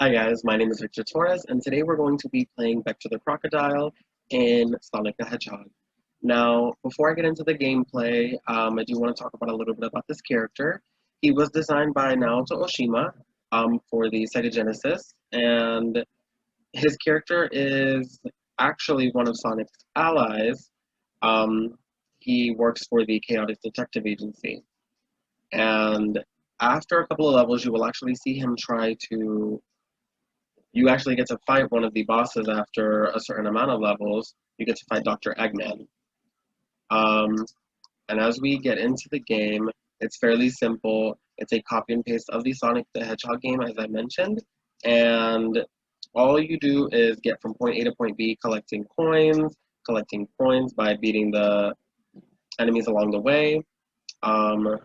Hi guys, my name is Victor Torres, and today we're going to be playing Vector the Crocodile in Sonic the Hedgehog. Now, before I get into the gameplay, I do want to talk about a little bit about this character. He was designed by Naoto Oshima for the Sega Genesis, and his character is actually one of Sonic's allies. Um, he works for the Chaotic Detective Agency, and after a couple of levels, you will actually see him try to you actually get to fight one of the bosses after a certain amount of levels. You get to fight Dr. Eggman. Um, and as we get into the game, it's fairly simple. It's a copy and paste of the Sonic the Hedgehog game, as I mentioned. And all you do is get from point A to point B, collecting coins by beating the enemies along the way. Um,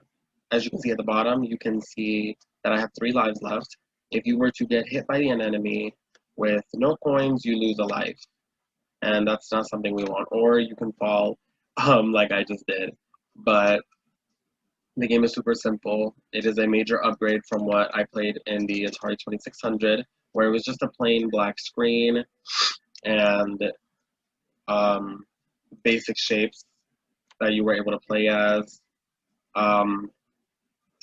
as you can see at the bottom, you can see that I have 3 lives left. If you were to get hit by an enemy with no coins, you lose a life. And that's not something we want. Or you can fall, like I just did. But the game is super simple. It is a major upgrade from what I played in the Atari 2600, where it was just a plain black screen and um, basic shapes that you were able to play as. Um,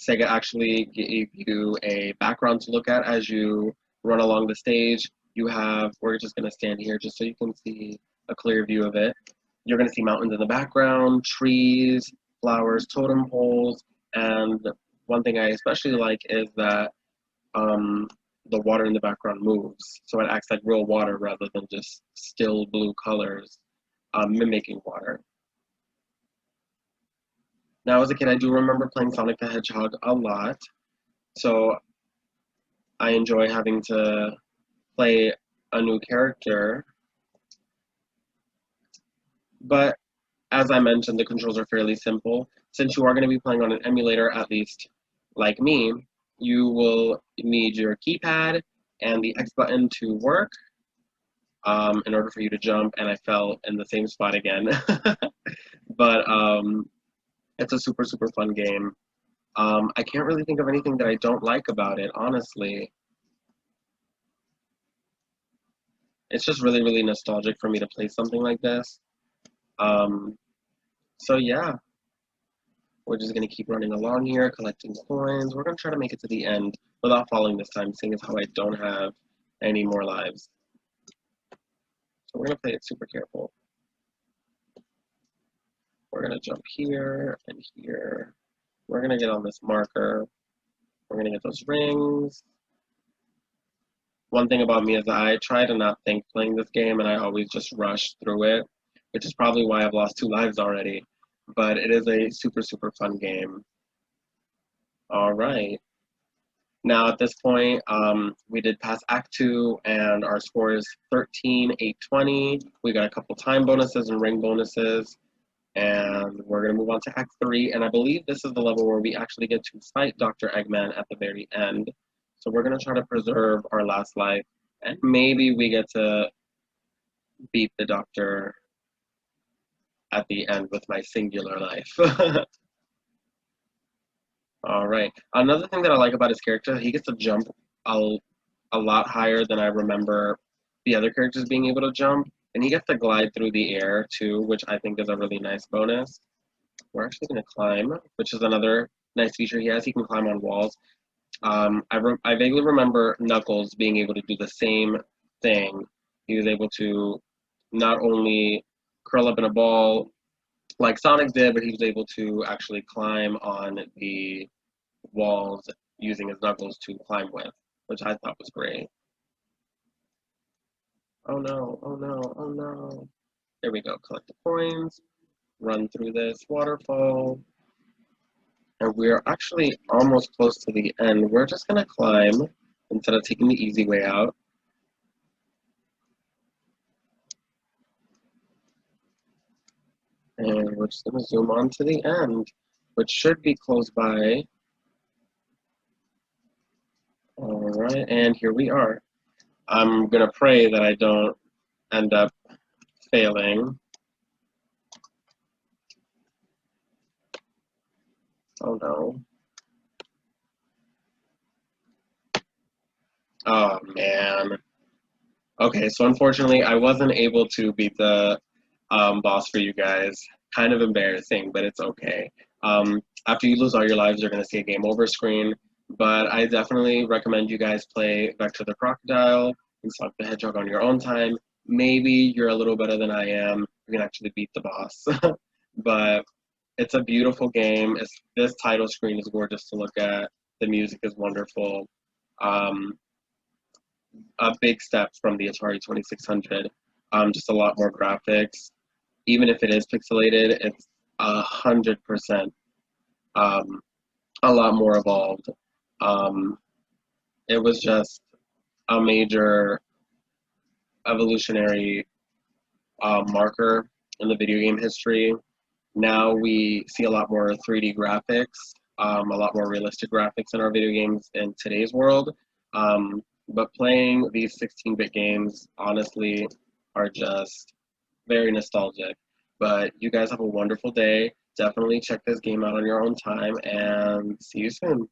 Sega actually gave you a background to look at as you run along the stage. We're just going to stand here just so you can see a clear view of it. You're going to see mountains in the background, trees, flowers, totem poles, and one thing I especially like is that the water in the background moves. So it acts like real water rather than just still blue colors mimicking water. Now, as a kid, I do remember playing Sonic the Hedgehog a lot. So I enjoy having to play a new character. But as I mentioned, the controls are fairly simple. Since you are going to be playing on an emulator, at least like me, you will need your keypad and the X button to work in order for you to jump. And I fell in the same spot again. But it's a super, super fun game. I can't really think of anything that I don't like about it, honestly. It's just really, really nostalgic for me to play something like this. Um, so yeah, we're just gonna keep running along here, collecting coins. We're gonna try to make it to the end without falling this time, seeing as how I don't have any more lives. So we're gonna play it super careful. We're gonna jump here and here. We're gonna get on this marker. We're gonna get those rings. One thing about me is that I try to not think playing this game and I always just rush through it, which is probably why I've lost 2 lives already. But it is a super, super fun game. All right. Now at this point, we did pass Act 2 and our score is 13,820. We got a couple time bonuses and ring bonuses. And we're going to move on to Act 3. And I believe this is the level where we actually get to fight Dr. Eggman at the very end. So we're going to try to preserve our last life. And maybe we get to beat the Doctor at the end with my singular life. All right. Another thing that I like about his character, he gets to jump a, a lot higher than I remember the other characters being able to jump. And he gets to glide through the air too, which I think is a really nice bonus. We're actually going to climb, which is another nice feature he has. He can climb on walls. I vaguely remember Knuckles being able to do the same thing. He was able to not only curl up in a ball like Sonic did, but he was able to actually climb on the walls using his knuckles to climb with, which I thought was great. Oh no, oh no, oh no. There we go, collect the coins, run through this waterfall, and we're actually almost close to the end. We're just gonna climb instead of taking the easy way out. And we're just gonna zoom on to the end, which should be close by. All right, and here we are. I'm gonna pray that I don't end up failing. Oh no. Oh man. Okay, so unfortunately, I wasn't able to beat the boss for you guys. Kind of embarrassing, but it's okay. After you lose all your lives, you're going to see a game over screen. But I definitely recommend you guys play Vector the Crocodile and Sonic the Hedgehog on your own time. Maybe you're a little better than I am. You can actually beat the boss. But it's a beautiful game. This title screen is gorgeous to look at. The music is wonderful. Um, a big step from the Atari 2600. Just a lot more graphics. Even if it is pixelated, it's 100% um, a lot more evolved. Um, it was just a major evolutionary marker in the video game history. Now we see a lot more 3D graphics, a lot more realistic graphics in our video games in today's world. But playing these 16-bit games, honestly, are just very nostalgic. But you guys have a wonderful day. Definitely check this game out on your own time and see you soon.